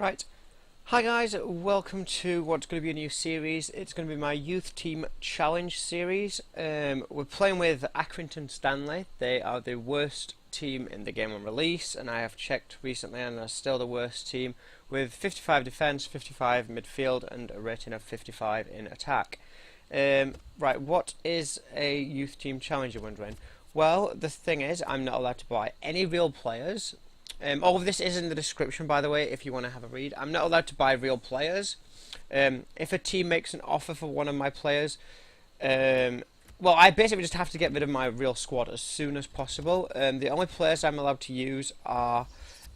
Right, hi guys, welcome to what's going to be a new series. It's going to be my youth team challenge series. We're playing with Accrington Stanley. They are the worst team in the game on release, and I have checked recently and they're still the worst team with 55 defence, 55 midfield and a rating of 55 in attack. Right, what is a youth team challenge, you're wondering? Well, the thing is, I'm not allowed to buy any real players. All of this is in the description, by the way, if you want to have a read. I'm not allowed to buy real players. If a team makes an offer for one of my players, well, I basically just have to get rid of my real squad as soon as possible. The only players I'm allowed to use are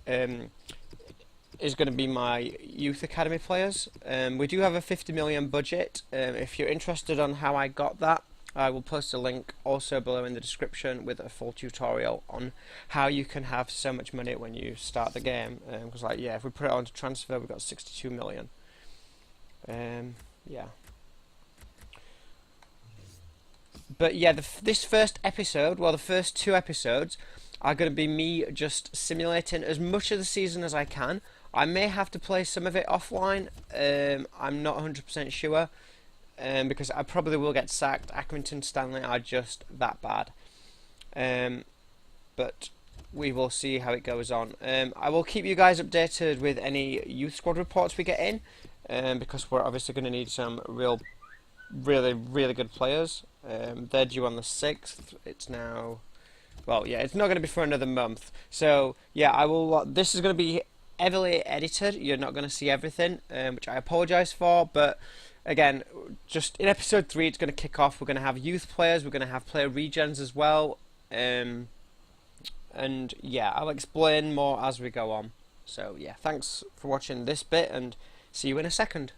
is going to be my youth academy players. We do have a 50 million budget. If you're interested on how I got that, I will post a link also below in the description with a full tutorial on how you can have so much money when you start the game. Because like, yeah, if we put it onto transfer, we've got 62 million. Yeah. But yeah, this first episode, well, the first two episodes are going to be me just simulating as much of the season as I can. I may have to play some of it offline. I'm not 100% sure. Because I probably will get sacked. Accrington Stanley are just that bad. But we will see how it goes on. I will keep you guys updated with any youth squad reports we get in, because we're obviously going to need some really good players. They're due on the 6th. It's now, well, yeah, it's not going to be for another month. So yeah, I will. This is going to be heavily edited. You're not going to see everything, which I apologise for, but. Again, just in episode 3, it's going to kick off. We're going to have youth players. We're going to have player regens as well. And yeah, I'll explain more as we go on. So yeah, thanks for watching this bit and see you in a second.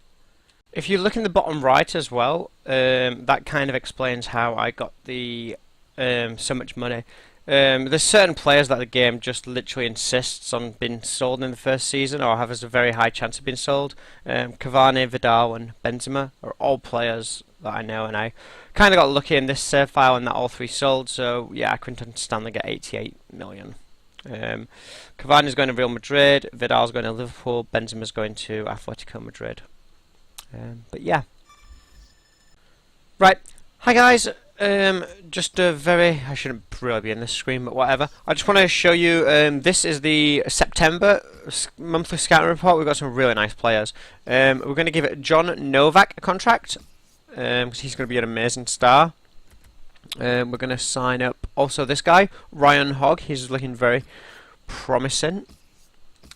If you look in the bottom right as well, that kind of explains how I got the so much money. There's certain players that the game just literally insists on being sold in the first season, or have a very high chance of being sold. Cavani, Vidal and Benzema are all players that I know, and I kind of got lucky in this save file and that all three sold, so yeah, Accrington Stanley get 88 million. Cavani's going to Real Madrid, Vidal's going to Liverpool, Benzema's going to Atletico Madrid. But yeah. Right, hi guys. Just a very, I shouldn't really be in this screen, but whatever. I just want to show you, this is the September monthly scouting report. We've got some really nice players. We're going to give it John Novak a contract, because he's going to be an amazing star. We're going to sign up also this guy, Ryan Hogg. He's looking very promising.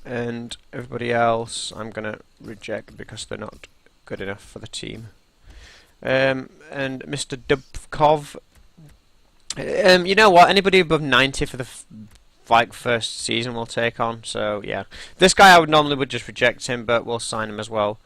And everybody else I'm going to reject because they're not good enough for the team. And Mr. Dubkov, you know what? Anybody above 90 for the first season we'll take on. So yeah, this guy I would normally just reject him, but we'll sign him as well.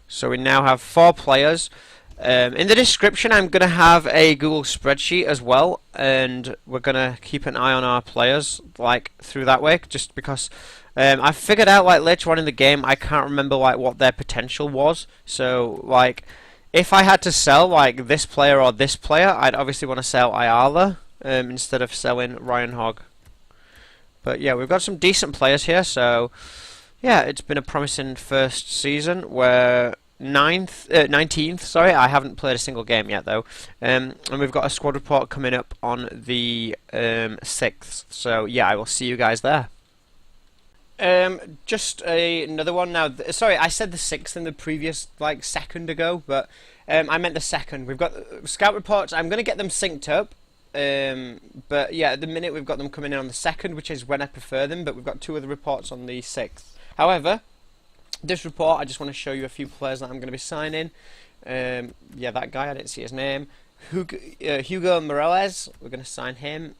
So we now have 4 players. In the description, I'm gonna have a Google spreadsheet as well, and we're gonna keep an eye on our players like through that way, just because. I figured out like later on in the game I can't remember like what their potential was. So like. If I had to sell like this player or this player, I'd obviously want to sell Ayala instead of selling Ryan Hogg. But yeah, we've got some decent players here, so yeah, it's been a promising first season. We're 19th, sorry, I haven't played a single game yet though. And we've got a squad report coming up on the 6th, so yeah, I will see you guys there. Just another one now. Sorry, I said the 6th in the previous like second ago, but I meant the 2nd. We've got scout reports. I'm going to get them synced up, but yeah, at the minute we've got them coming in on the 2nd, which is when I prefer them. But we've got 2 other reports on the 6th. However, this report, I just want to show you a few players that I'm going to be signing. Yeah, that guy, I didn't see his name. Hugo Morales. We're going to sign him.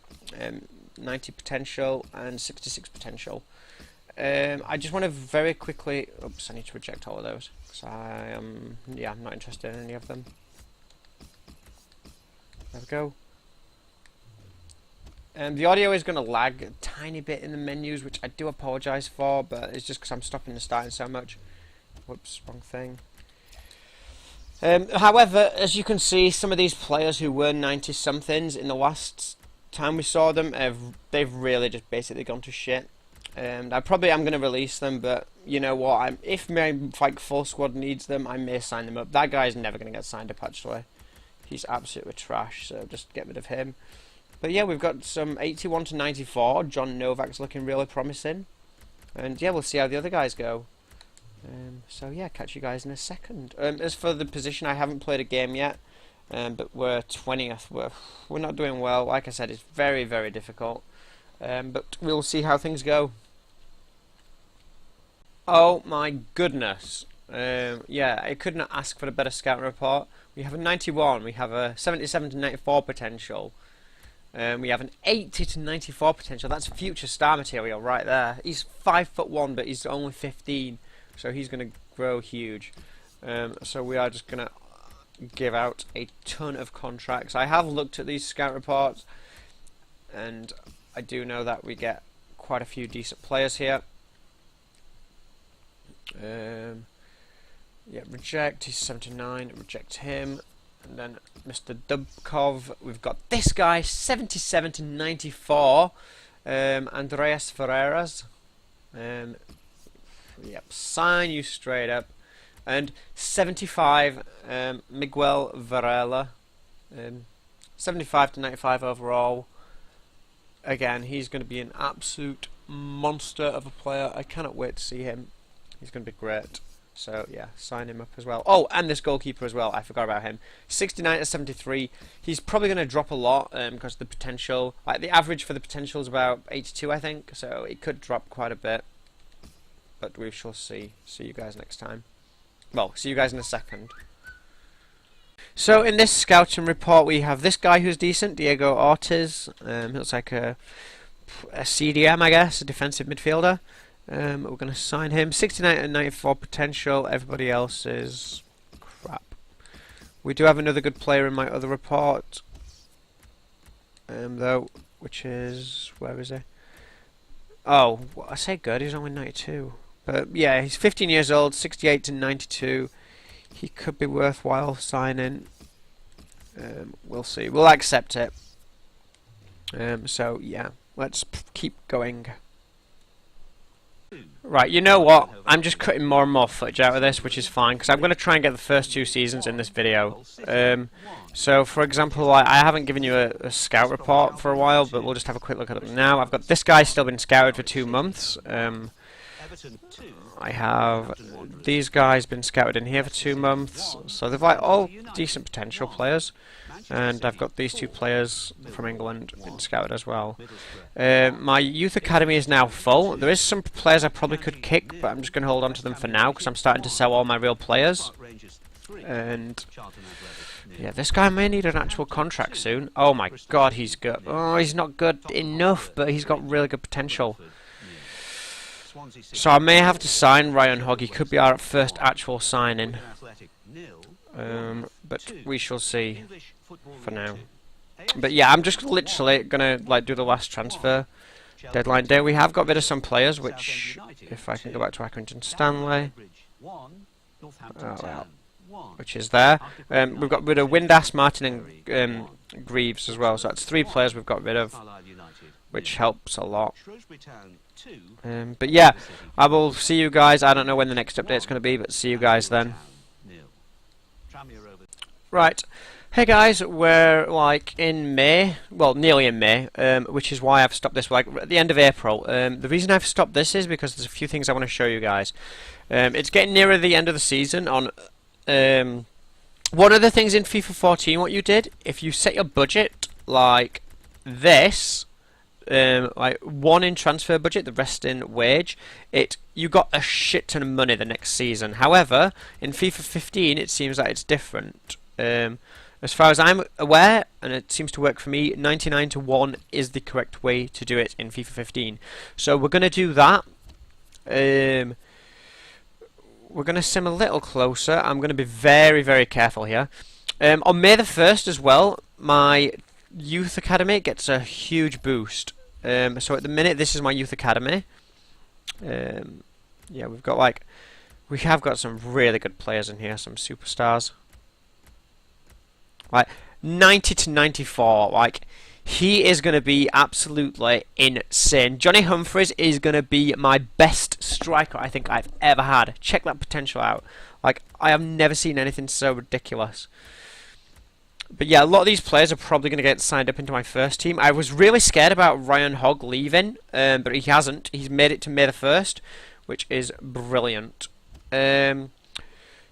90 potential and 66 potential. I just want to very quickly. Oops, I need to reject all of those because I'm not interested in any of them. There we go. The audio is going to lag a tiny bit in the menus, which I do apologise for, but it's just because I'm stopping and starting so much. Whoops, wrong thing. However, as you can see, some of these players who were 90-somethings in the last time we saw them, they've really just basically gone to shit. And I probably am going to release them, but you know what? If my like full squad needs them, I may sign them up. That guy's never going to get signed up, actually. He's absolutely trash, so just get rid of him. But yeah, we've got some 81 to 94. John Novak's looking really promising. And yeah, we'll see how the other guys go. So yeah, catch you guys in a second. As for the position, I haven't played a game yet. But we're 20th. We're not doing well. Like I said, it's very, very difficult. But we'll see how things go. Oh my goodness. Yeah, I could not ask for a better scouting report. We have a 91, we have a 77 to 94 potential. We have an 80 to 94 potential. That's future star material right there. He's 5'1", but he's only 15, so he's going to grow huge. So we are just going to give out a ton of contracts. I have looked at these scout reports, and I do know that we get quite a few decent players here. Yeah, reject, he's 79, reject him. And then Mr. Dubkov, we've got this guy, 77 to 94, Andreas Ferreras. Yep, sign you straight up. And 75, Miguel Varela, 75 to 95 overall. Again, he's going to be an absolute monster of a player. I cannot wait to see him. He's going to be great. So yeah, sign him up as well. Oh, and this goalkeeper as well. I forgot about him. 69 to 73. He's probably going to drop a lot because the potential, like the average for the potential is about 82, I think. So it could drop quite a bit. But we shall see. See you guys next time. Well, see you guys in a second. So in this scouting report, we have this guy who's decent, Diego Ortiz. Looks like a CDM, I guess, a defensive midfielder. We're going to sign him. 69 and 94 potential. Everybody else is crap. We do have another good player in my other report, though, which is, where is he? Oh, I say good. He's only 92. But yeah, he's 15 years old. 68 to 92. He could be worthwhile signing. We'll see. We'll accept it. So yeah, let's keep going. Right, you know what? I'm just cutting more and more footage out of this, which is fine, because I'm going to try and get the first 2 seasons in this video. So, for example, I haven't given you a scout report for a while, but we'll just have a quick look at them now. I've got this guy still been scouted for 2 months. I have these guys been scouted in here for 2 months, so they've like all decent potential players. And I've got these 2 players from England been scouted as well. My youth academy is now full. There is some players I probably could kick, but I'm just going to hold on to them for now because I'm starting to sell all my real players. And yeah, this guy may need an actual contract soon. Oh my god, he's good. Oh, he's not good enough, but he's got really good potential. So I may have to sign Ryan Hogg. He could be our first actual signing. But we shall see for now. But yeah, I'm just literally gonna like do the last transfer deadline day. We have got rid of some players, which if I can go back to Accrington Stanley, which is there. We've got rid of Windass, Martin, and Greaves as well. So that's 3 players we've got rid of, which helps a lot. But yeah, I will see you guys. I don't know when the next update's going to be, but see you guys then. Right, hey guys, we're like in May, well nearly in May, which is why I've stopped this, like at the end of April. The reason I've stopped this is because there's a few things I want to show you guys. It's getting nearer the end of the season. On one of the things in FIFA 14, what you did, if you set your budget like this, like 1 in transfer budget, the rest in wage, you got a shit ton of money the next season. However, in FIFA 15, it seems like it's different. As far as I'm aware, and it seems to work for me, 99 to 1 is the correct way to do it in FIFA 15. So we're going to do that. We're going to sim a little closer. I'm going to be very, very careful here. On May the 1st as well, my youth academy gets a huge boost. So at the minute, this is my youth academy. Yeah, we have got some really good players in here, some superstars. Like 90 to 94, like He is going to be absolutely insane. Johnny Humphreys is going to be my best striker I think I've ever had. Check that potential out. Like, I have never seen anything so ridiculous. But yeah, a lot of these players are probably going to get signed up into my first team. I was really scared about Ryan Hogg leaving, but he hasn't. He's made it to May the 1st, which is brilliant.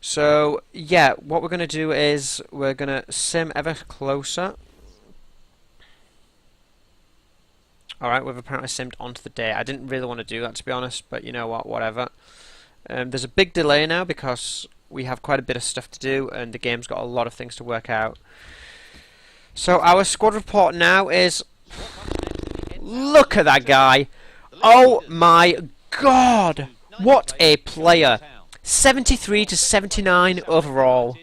So, yeah, what we're going to do is we're going to sim ever closer. Alright, we've apparently simmed onto the day. I didn't really want to do that, to be honest, but you know what, whatever. There's a big delay now because we have quite a bit of stuff to do and the game's got a lot of things to work out. So our squad report now is... Look at that guy! Oh my god! What a player! 73 to 79 overall.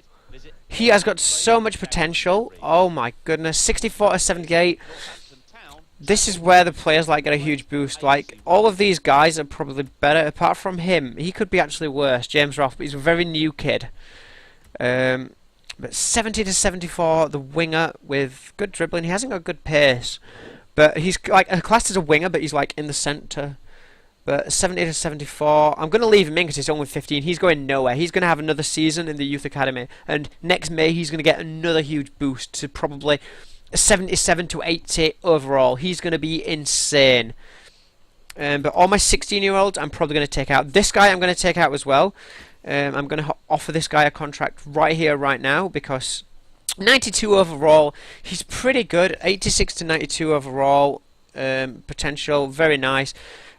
He has got so much potential. Oh my goodness. 64 to 78. This is where the players like get a huge boost. Like, all of these guys are probably better apart from him. He could be actually worse, James Roth, but he's a very new kid. But 70 to 74, the winger with good dribbling. He hasn't got good pace, but he's like classed as a winger, but he's like in the centre. But 70 to 74, I'm going to leave him in because he's only 15. He's going nowhere. He's going to have another season in the youth academy, and next May he's going to get another huge boost to probably 77 to 80 overall. He's going to be insane. But all my 16-year-olds I'm probably going to take out. This guy I'm going to take out as well. I'm going to offer this guy a contract right here, right now, because 92 overall, he's pretty good. 86 to 92 overall potential, very nice.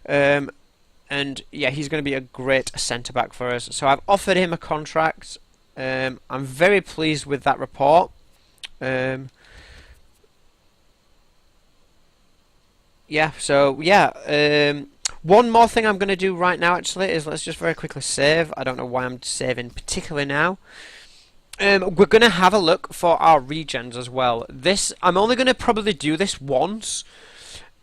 And yeah, he's going to be a great centre-back for us. So I've offered him a contract. I'm very pleased with that report. Yeah, so yeah, one more thing I'm going to do right now actually is let's just very quickly save. I don't know why I'm saving particularly now. We're going to have a look for our regens as well. This, I'm only going to probably do this once,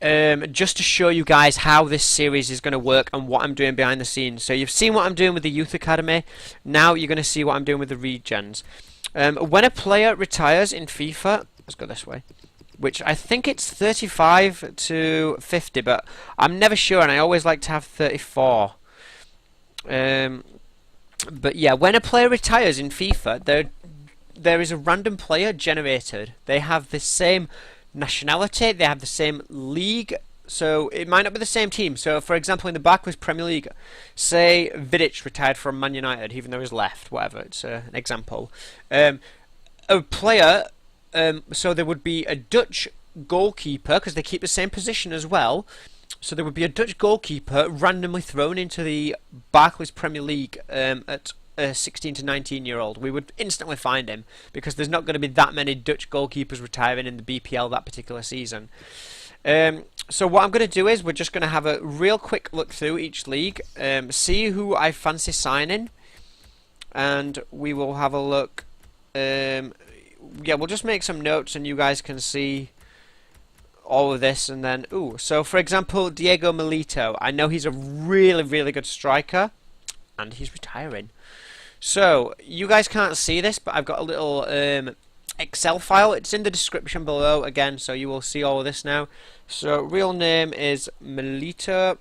just to show you guys how this series is going to work and what I'm doing behind the scenes. So you've seen what I'm doing with the Youth Academy, now you're going to see what I'm doing with the regens. When a player retires in FIFA, let's go this way, which I think it's 35 to 50, but I'm never sure, and I always like to have 34. But yeah, when a player retires in FIFA, there is a random player generated. They have the same nationality, they have the same league, so it might not be the same team. So for example, in the Barclays Premier League, say Vidic retired from Man United, even though he's left, whatever, it's an example. A player... so there would be a Dutch goalkeeper, because they keep the same position as well. So there would be a Dutch goalkeeper randomly thrown into the Barclays Premier League at a 16 to 19-year-old. We would instantly find him, because there's not going to be that many Dutch goalkeepers retiring in the BPL that particular season. So what I'm going to do is we're just going to have a real quick look through each league, see who I fancy signing, and we will have a look. Yeah, we'll just make some notes and you guys can see all of this. And then, ooh, so for example, Diego Milito, I know he's a really, really good striker, and he's retiring. So you guys can't see this, but I've got a little Excel file. It's in the description below again, so you will see all of this now. So real name is Milito.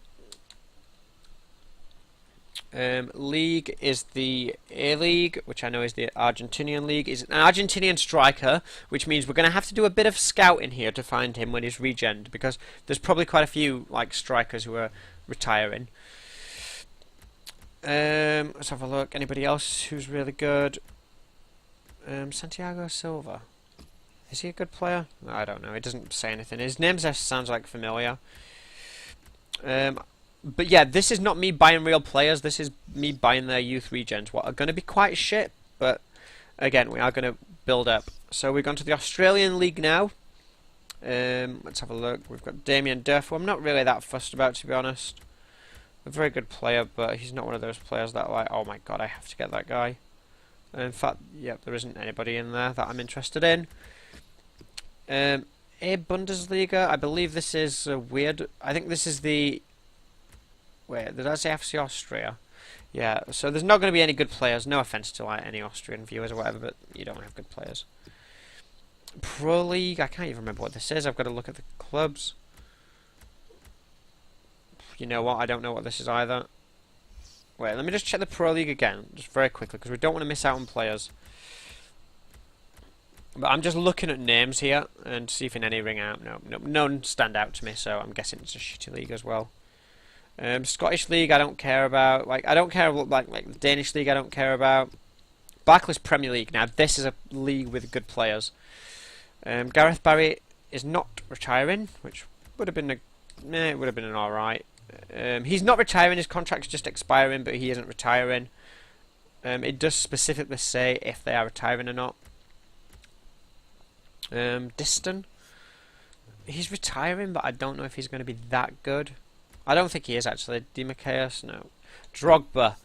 League is the A-League, which I know is the Argentinian league. He's an Argentinian striker, which means we're going to have to do a bit of scouting here to find him when he's regened, because there's probably quite a few like strikers who are retiring. Let's have a look. Anybody else who's really good? Santiago Silva. Is he a good player? No, I don't know. He doesn't say anything. His name sounds like familiar. But yeah, this is not me buying real players, this is me buying their youth regens, what are going to be quite shit, but again, we are going to build up. So we've gone to the Australian League now. Let's have a look. We've got Damien Duff, who I'm not really that fussed about, to be honest. A very good player, but he's not one of those players that like, oh my god, I have to get that guy. In fact, yep, there isn't anybody in there that I'm interested in. A Bundesliga, I believe this is weird. I think this is the... Wait, did I say FC Austria? Yeah, so there's not going to be any good players. No offense to like any Austrian viewers or whatever, but you don't have good players. Pro League, I can't even remember what this is. I've got to look at the clubs. You know what? I don't know what this is either. Wait, let me just check the Pro League again, just very quickly, because we don't want to miss out on players. But I'm just looking at names here and see if in any ring out. No, none stand out to me, so I'm guessing it's a shitty league as well. Scottish League, I don't care about. Like, I don't care about like the Danish League. I don't care about. Barclays Premier League. Now, this is a league with good players. Gareth Barry is not retiring, which would have been it would have been an alright. He's not retiring. His contract's just expiring, but he isn't retiring. It does specifically say if they are retiring or not. Diston. He's retiring, but I don't know if he's going to be that good. I don't think he is actually. Dimichaos, no. Drogba.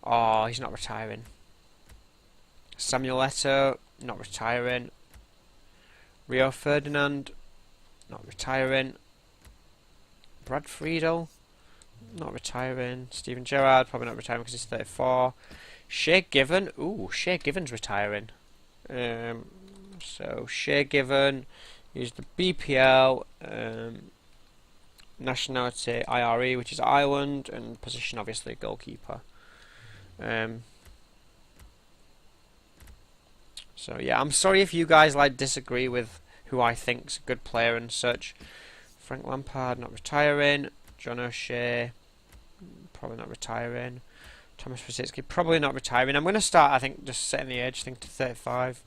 Oh, he's not retiring. Samuel Eto'o, not retiring. Rio Ferdinand, not retiring. Brad Friedel, not retiring. Steven Gerrard, probably not retiring because he's 34. Shea Given, ooh, Shea Given's retiring. So Shea Given, he's the BPL, nationality IRE, which is Ireland, and position obviously goalkeeper. So yeah, I'm sorry if you guys like disagree with who I think's a good player and such. Frank Lampard, not retiring. John O'Shea, probably not retiring. Thomas Rosicki, probably not retiring. I'm going to start, I think, just setting the age thing to 35.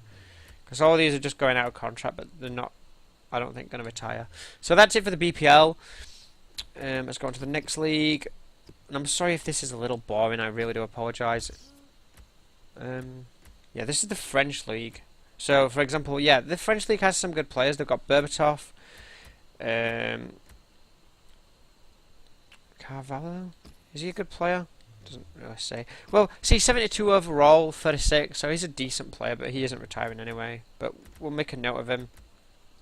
Because all these are just going out of contract, but they're not, I don't think, going to retire. So that's it for the BPL. Let's go on to the next league. And I'm sorry if this is a little boring, I really do apologise. Yeah, this is the French league. So, for example, yeah, the French league has some good players. They've got Berbatov, Carvalho. Is he a good player? Doesn't really say. Well, see, 72 overall, 36. So he's a decent player, but he isn't retiring anyway. But we'll make a note of him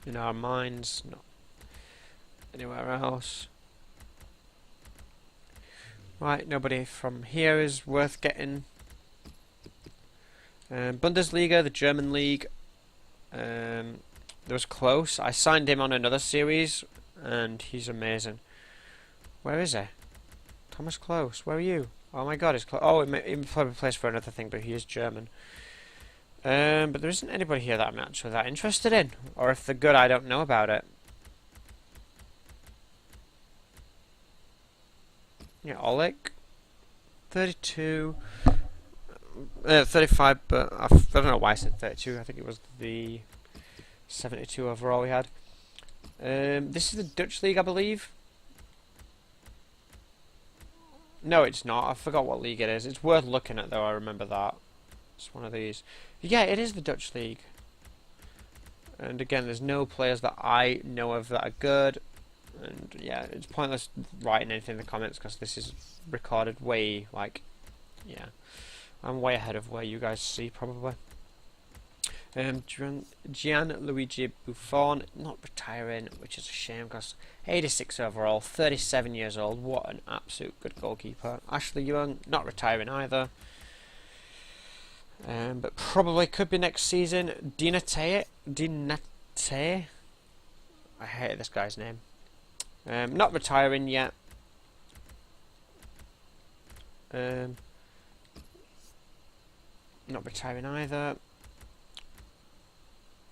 in our minds, not anywhere else. Right, nobody from here is worth getting. Bundesliga, the German league. There was close. I signed him on another series, and he's amazing. Where is he? Thomas Close, where are you? Oh my God, he's close. Oh, he probably plays for another thing, but he is German. But there isn't anybody here that I'm actually that interested in, or if they're good, I don't know about it. Yeah, Oleg, 32. 35, but I don't know why I said 32. I think it was the 72 overall we had. This is the Dutch league, I believe. No, it's not. I forgot what league it is. It's worth looking at, though. I remember that. It's one of these. Yeah, it is the Dutch league. And again, there's no players that I know of that are good. And yeah, it's pointless writing anything in the comments because this is recorded way, like, yeah. I'm way ahead of where you guys see, probably. Gianluigi Buffon, not retiring, which is a shame because 86 overall, 37 years old. What an absolute good goalkeeper. Ashley Young, not retiring either. But probably could be next season. Dinate. I hate this guy's name. Not retiring yet. Not retiring either.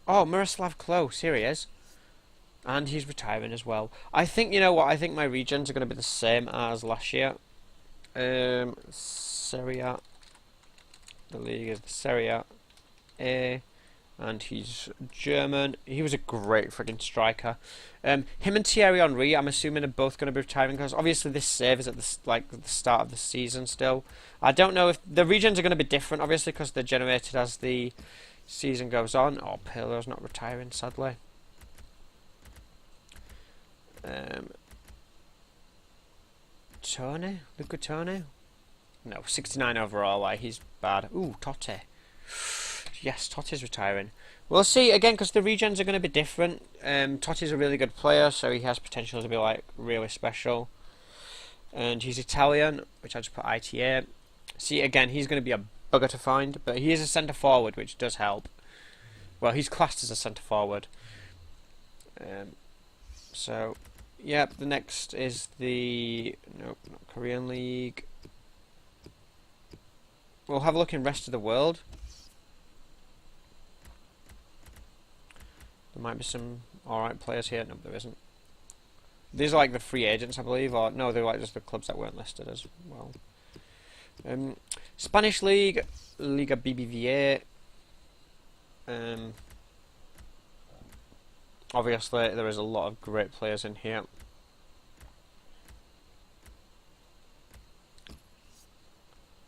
Oh, Miroslav Klose, here he is. And he's retiring as well. I think, you know what, I think my regens are going to be the same as last year. Serie A. The league is the Serie A. And he's German. He was a great friggin' striker. Him and Thierry Henry, I'm assuming, are both going to be retiring because obviously this save is at the start of the season still. I don't know if the regens are going to be different, obviously, because they're generated as the season goes on. Oh, Pirlo's not retiring, sadly. Tony? Luca Tony? No, 69 overall. Like, he's bad. Ooh, Totti. Yes, Totti's retiring. We'll see again because the regens are going to be different. Totti's a really good player, so he has potential to be like really special. And he's Italian, which I just put ITA. See, again, he's going to be a bugger to find, but he is a centre forward, which does help. Well, he's classed as a centre forward. So, yep. The next is the nope, not Korean League. We'll have a look in rest of the world. There might be some alright players here. No, there isn't. These are like the free agents, I believe, or no, they're like just the clubs that weren't listed as well. Spanish League, Liga BBVA. Obviously, there is a lot of great players in here.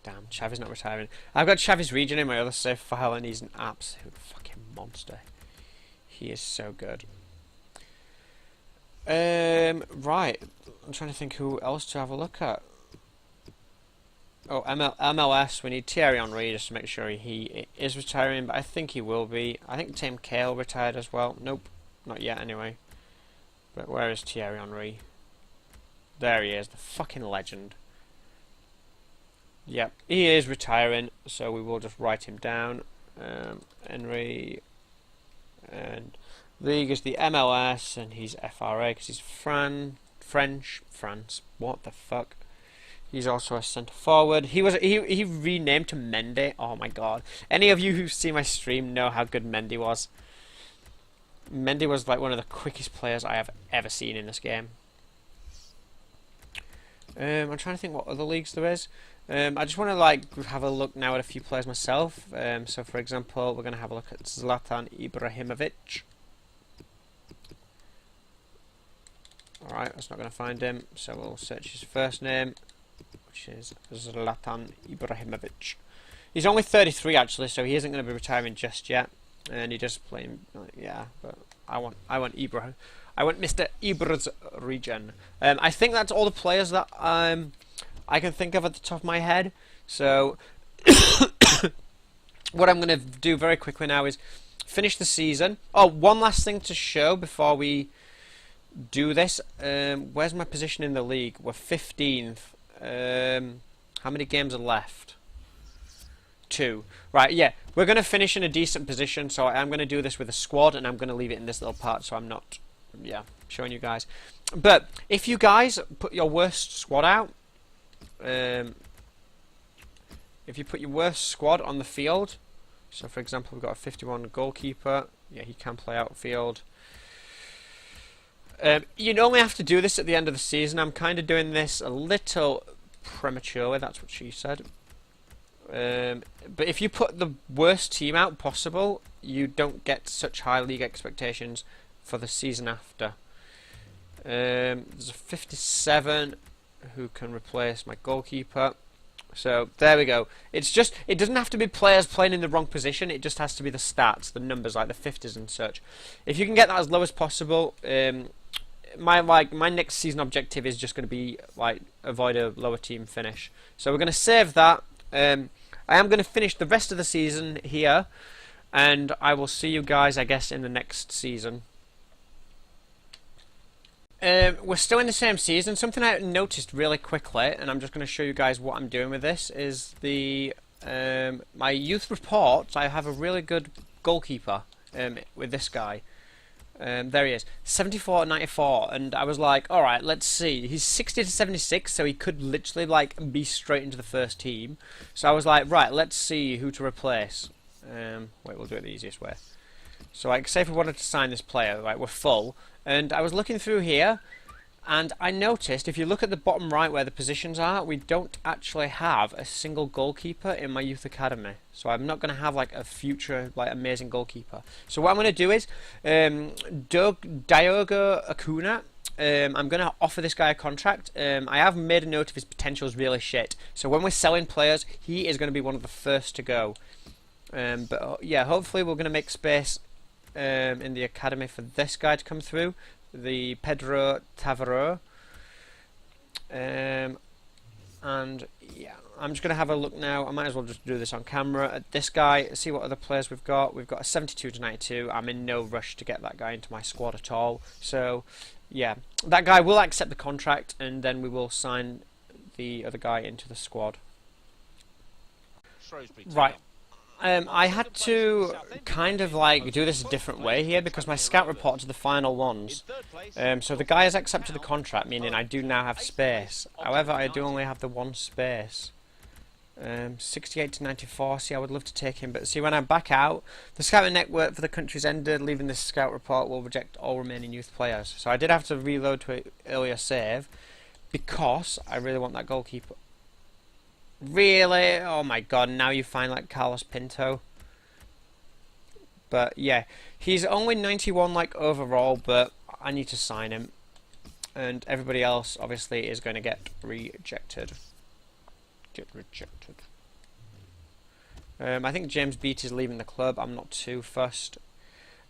Damn, Xavi's not retiring. I've got Xavi's regen in my other save file, and he's an absolute fucking monster. He is so good. Right. I'm trying to think who else to have a look at. Oh, MLS. We need Thierry Henry just to make sure he is retiring, but I think he will be. I think Tim Cahill retired as well. Nope, not yet anyway. But where is Thierry Henry? There he is, the fucking legend. Yep, he is retiring, so we will just write him down. Henry, and league is the MLS, and he's FRA because he's France. What the fuck? He's also a centre forward. He renamed to Mendy. Oh my god! Any of you who see my stream know how good Mendy was. Mendy was like one of the quickest players I have ever seen in this game. I'm trying to think what other leagues there is. I just want to like have a look now at a few players myself. So for example, we're going to have a look at Zlatan Ibrahimovic. Alright, that's not going to find him, so we'll search his first name, which is Zlatan Ibrahimovic. He's only 33 actually, so he isn't going to be retiring just yet. And he does play, yeah, but I want Mr. Ibra's regen. I think that's all the players that I can think of at the top of my head. So what I'm going to do very quickly now is finish the season. Oh, one last thing to show before we do this. Where's my position in the league? We're 15th. How many games are left? 2. Right, yeah. We're going to finish in a decent position, so I'm going to do this with a squad, and I'm going to leave it in this little part so I'm not, yeah, showing you guys. But if you guys put your worst squad out, if you put your worst squad on the field, so for example we've got a 51 goalkeeper, yeah, he can play outfield. You only have to do this at the end of the season. I'm kind of doing this a little prematurely, that's what she said. But if you put the worst team out possible, you don't get such high league expectations for the season after. There's a 57 who can replace my goalkeeper. So there we go. It's just, it doesn't have to be players playing in the wrong position. It just has to be the stats, the numbers, like the 50s and such. If you can get that as low as possible, my next season objective is just going to be like avoid a lower team finish. So we're going to save that. I am going to finish the rest of the season here, and I will see you guys, I guess, in the next season. We're still in the same season. Something I noticed really quickly, and I'm just going to show you guys what I'm doing with this, is the my youth report. I have a really good goalkeeper with this guy. There he is, 74-94, and I was like, alright, let's see. He's 60 to 76, so he could literally like be straight into the first team. So I was like, right, let's see who to replace. Wait, we'll do it the easiest way. So like, say if we wanted to sign this player, right, we're full, and I was looking through here, and I noticed, if you look at the bottom right where the positions are, we don't actually have a single goalkeeper in my youth academy. So I'm not going to have like a future like amazing goalkeeper. So what I'm going to do is Diogo Acuna. I'm going to offer this guy a contract. I have made a note of his potential is really shit. So when we're selling players, he is going to be one of the first to go. But yeah, hopefully we're going to make space in the academy for this guy to come through. The Pedro Tavaro, and yeah, I'm just going to have a look now. I might as well just do this on camera at this guy, see what other players we've got. We've got a 72 to 92. I'm in no rush to get that guy into my squad at all. So yeah, that guy will accept the contract, and then we will sign the other guy into the squad. Right. I had to kind of like do this a different way here because my scout report to the final ones. So the guy has accepted the contract, meaning I do now have space. However, I do only have the one space. 68 to 94. See, I would love to take him, but see, when I back out, the scouting network for the country's ended. Leaving this scout report will reject all remaining youth players. So I did have to reload to an earlier save because I really want that goalkeeper. Really? Oh my god, now you find like Carlos Pinto. But yeah, he's only 91 like overall, but I need to sign him. And everybody else obviously is going to get rejected. Get rejected. I think James Beat is leaving the club. I'm not too fussed.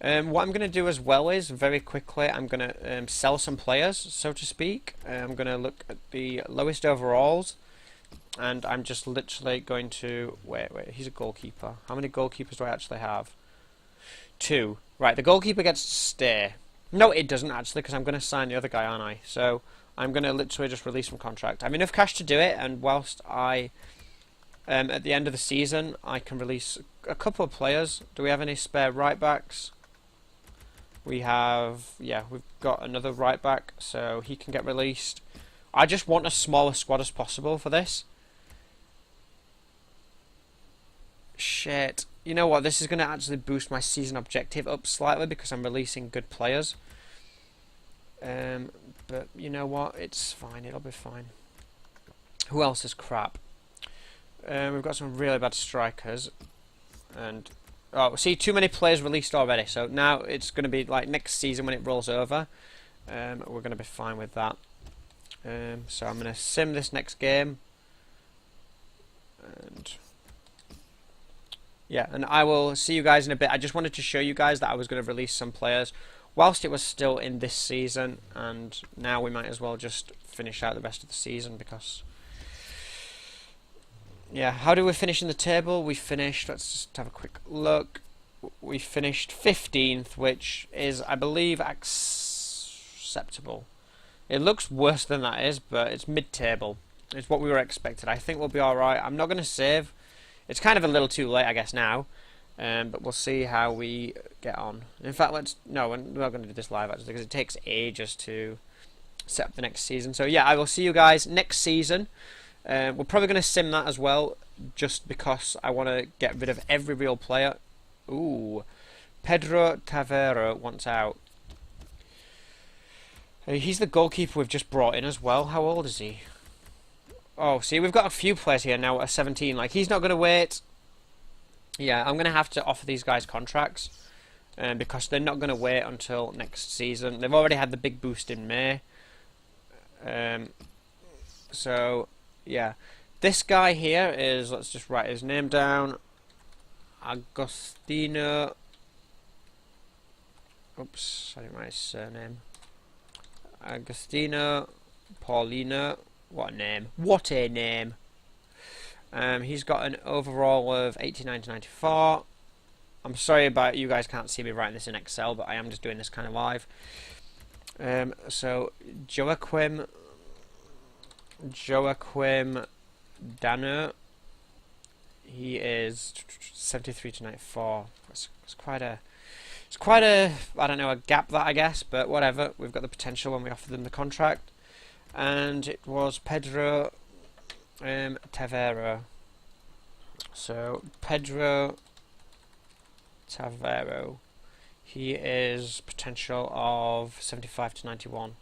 What I'm going to do as well is, very quickly, I'm going to sell some players, so to speak. I'm going to look at the lowest overalls. And I'm just literally going to... Wait, he's a goalkeeper. How many goalkeepers do I actually have? 2. Right, the goalkeeper gets to stay. No, it doesn't actually, because I'm going to sign the other guy, aren't I? So, I'm going to literally just release from contract. I have enough cash to do it, and whilst I... at the end of the season, I can release a couple of players. Do we have any spare right-backs? We have... Yeah, we've got another right-back, so he can get released. I just want a smaller squad as possible for this. Shit. You know what? This is going to actually boost my season objective up slightly because I'm releasing good players. But you know what? It's fine. It'll be fine. Who else is crap? We've got some really bad strikers. And... Oh, see, too many players released already. So now it's going to be like next season when it rolls over. We're going to be fine with that. So I'm going to sim this next game. And... yeah, and I will see you guys in a bit. I just wanted to show you guys that I was going to release some players whilst it was still in this season, and now we might as well just finish out the rest of the season because... yeah, how do we finish in the table? We finished, let's just have a quick look. We finished 15th, which is, I believe, acceptable. It looks worse than that is, but it's mid-table. It's what we were expected. I think we'll be alright. I'm not going to save. It's kind of a little too late, I guess, now. But we'll see how we get on. In fact, we're not going to do this live, actually, because it takes ages to set up the next season. So, yeah, I will see you guys next season. We're probably going to sim that as well, just because I want to get rid of every real player. Ooh. Pedro Tavera wants out. He's the goalkeeper we've just brought in as well. How old is he? Oh, see, we've got a few players here now at 17. Like, he's not going to wait. Yeah, I'm going to have to offer these guys contracts. Because they're not going to wait until next season. They've already had the big boost in May. So, yeah. This guy here is, let's just write his name down. Agostino. Oops, I didn't write his surname. Agostino Paulino. What a name. What a name. He's got an overall of 89 to 94. I'm sorry about you guys can't see me writing this in Excel, but I am just doing this kind of live. So Joachim Danner. He is 73 to 94. It's quite a I don't know, a gap that, I guess, but whatever. We've got the potential when we offer them the contract. And it was Pedro Tavero. So Pedro Tavero, he is potential of 75 to 91.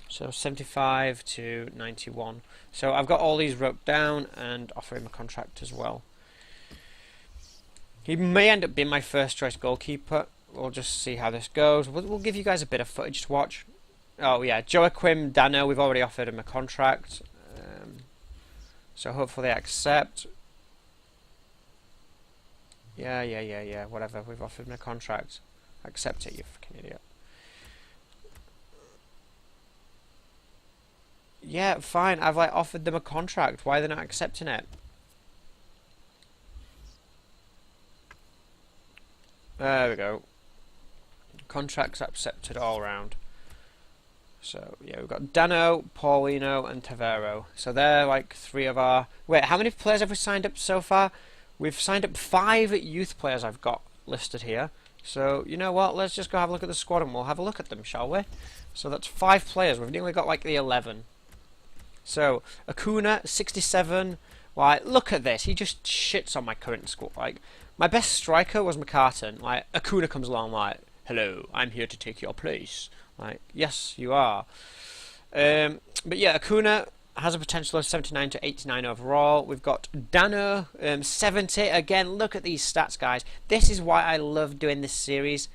So 75 to 91. So I've got all these wrote down and offer him a contract as well. He may end up being my first choice goalkeeper. We'll just see how this goes. We'll give you guys a bit of footage to watch. Oh yeah, Joachim Dano, we've already offered him a contract. So hopefully they accept. Yeah, whatever. We've offered him a contract. Accept it, you fucking idiot. Yeah, fine. I've like offered them a contract. Why are they not accepting it? There we go. Contracts accepted all round. So, yeah, we've got Dano, Paulino, and Tavero. So they're like three of our... Wait, how many players have we signed up so far? We've signed up 5 youth players I've got listed here. So, you know what, let's just go have a look at the squad and we'll have a look at them, shall we? So that's 5 players, we've nearly got like the 11. So, Acuna, 67. Like, look at this, he just shits on my current squad. Like, my best striker was McCartan. Like, Acuna comes along like, hello, I'm here to take your place. Like, yes, you are. But yeah, Acuna has a potential of 79 to 89 overall. We've got Dano, 70. Again, look at these stats, guys. This is why I love doing this series.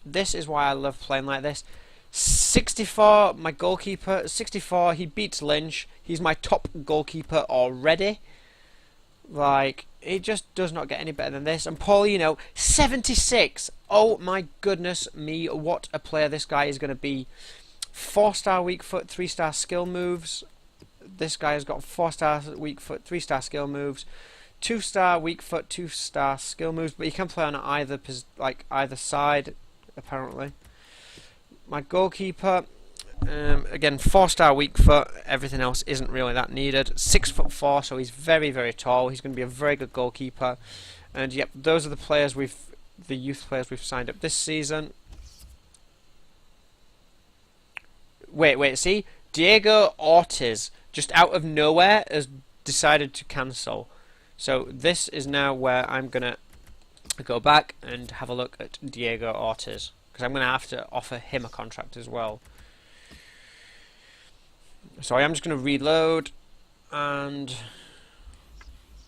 This is why I love playing like this. 64, my goalkeeper. 64, he beats Lynch. He's my top goalkeeper already. Like, it just does not get any better than this. And Paulino, 76. Oh my goodness me, what a player this guy is going to be. 4-star weak foot, 3-star skill moves. This guy has got 4-star weak foot, 3-star skill moves, 2-star weak foot, 2-star skill moves. But you can play on either side, apparently. My goalkeeper, again 4-star weak foot. Everything else isn't really that needed. 6'4", so he's very, very tall. He's going to be a very good goalkeeper. And yep, those are the youth players we've signed up this season. Wait, see? Diego Ortiz, just out of nowhere, has decided to cancel. So this is now where I'm going to go back and have a look at Diego Ortiz. Because I'm going to have to offer him a contract as well. So I am just going to reload. And...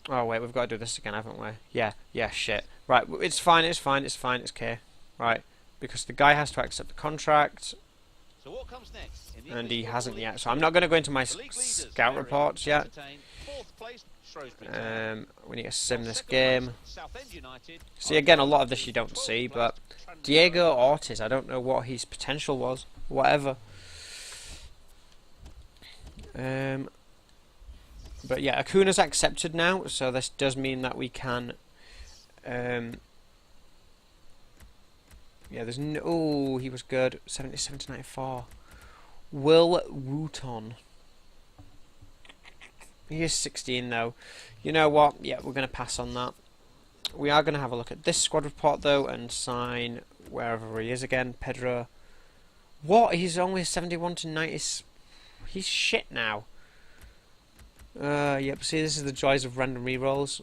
oh wait, we've got to do this again, haven't we? Yeah, shit. Right, it's fine, it's okay. Right, because the guy has to accept the contract. So what comes next? And he hasn't yet, so I'm not going to go into my scout reports yet. We need to sim this game. See, again, a lot of this you don't see, but Diego Ortiz, I don't know what his potential was, whatever. But yeah, Acuna's accepted now, so this does mean that we can... yeah, there's no... oh, he was good. 77 to 94. Will Wooton. He is 16 though. You know what? Yeah, we're going to pass on that. We are going to have a look at this squad report though and sign wherever he is again. Pedro. What? He's only 71 to 90. He's shit now. Yep, see, this is the joys of random rerolls.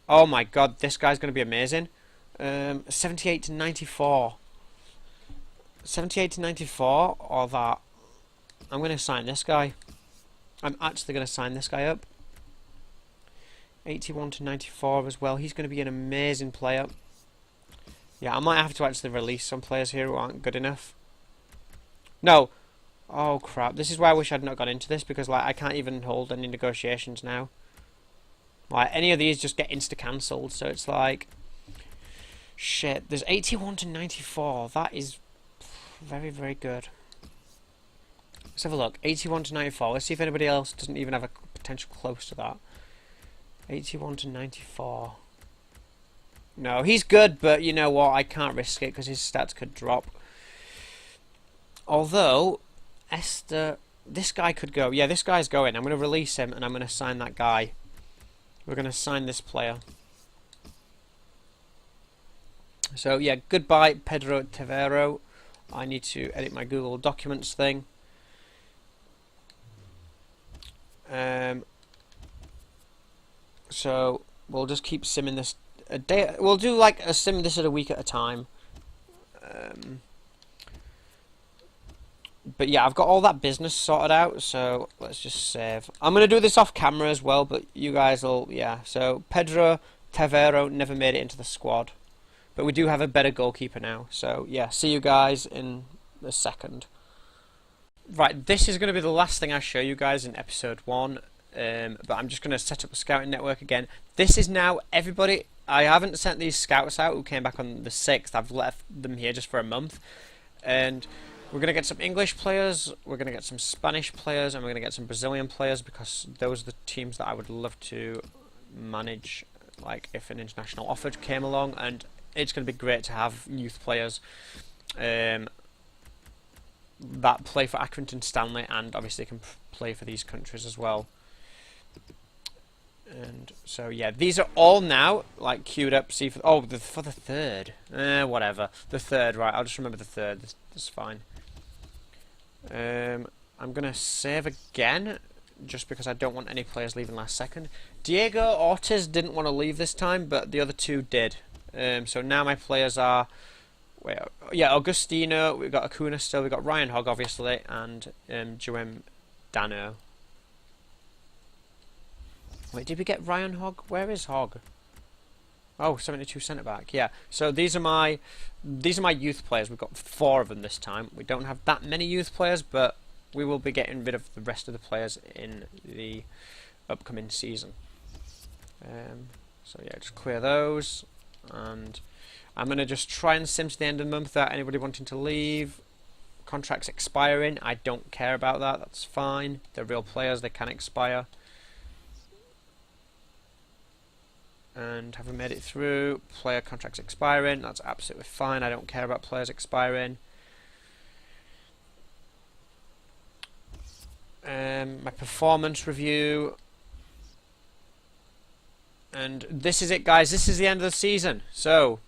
Oh my god, this guy's going to be amazing. 78 to 94. 78 to 94 or that. I'm going to sign this guy. I'm actually going to sign this guy up. 81 to 94 as well. He's going to be an amazing player. Yeah, I might have to actually release some players here who aren't good enough. No. Oh crap. This is why I wish I'd not got into this, because like I can't even hold any negotiations now. Like any of these just get insta-cancelled, so it's like... shit. There's 81 to 94. That is very, very good. Let's have a look. 81 to 94. Let's see if anybody else doesn't even have a potential close to that. 81 to 94. No, he's good, but you know what? I can't risk it because his stats could drop. Although, Esther... this guy could go. Yeah, this guy's going. I'm going to release him and I'm going to sign that guy. We're going to sign this player. So, yeah, goodbye, Pedro Tavero. I need to edit my Google Documents thing. So we'll just keep simming this a day. We'll do like a sim this at a week at a time. But yeah, I've got all that business sorted out, so let's just save. I'm gonna do this off camera as well, but you guys will, yeah. So Pedro Tavero never made it into the squad, but we do have a better goalkeeper now. So yeah, see you guys in a second. Right, this is going to be the last thing I show you guys in episode 1, but I'm just going to set up a scouting network again. This is now everybody. I haven't sent these scouts out who came back on the 6th. I've left them here just for a month, and we're going to get some English players, we're going to get some Spanish players, and we're going to get some Brazilian players, because those are the teams that I would love to manage, like if an international offer came along, and it's going to be great to have youth players that play for Accrington Stanley, and obviously can play for these countries as well. And so yeah, these are all now like queued up. See for for the third. Whatever. The third, right? I'll just remember the third. That's fine. I'm gonna save again, just because I don't want any players leaving last second. Diego Ortiz didn't want to leave this time, but the other two did. So now my players are. Wait, yeah, Augustino. We've got Acuna still. We've got Ryan Hogg, obviously, and Joem Dano. Wait, did we get Ryan Hogg? Where is Hogg? Oh, 72 centre back. Yeah. So these are my youth players. We've got 4 of them this time. We don't have that many youth players, but we will be getting rid of the rest of the players in the upcoming season. So yeah, just clear those, and I'm gonna just try and sim to the end of the month without anybody wanting to leave. Contracts expiring. I don't care about that. That's fine. They're real players. They can expire. And have we made it through? Player contracts expiring. That's absolutely fine. I don't care about players expiring. My performance review. And this is it, guys. This is the end of the season. So,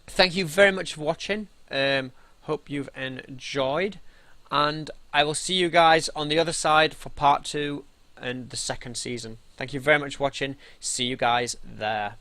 thank you very much for watching. Hope you've enjoyed. And I will see you guys on the other side for part 2 and the second season. Thank you very much for watching. See you guys there.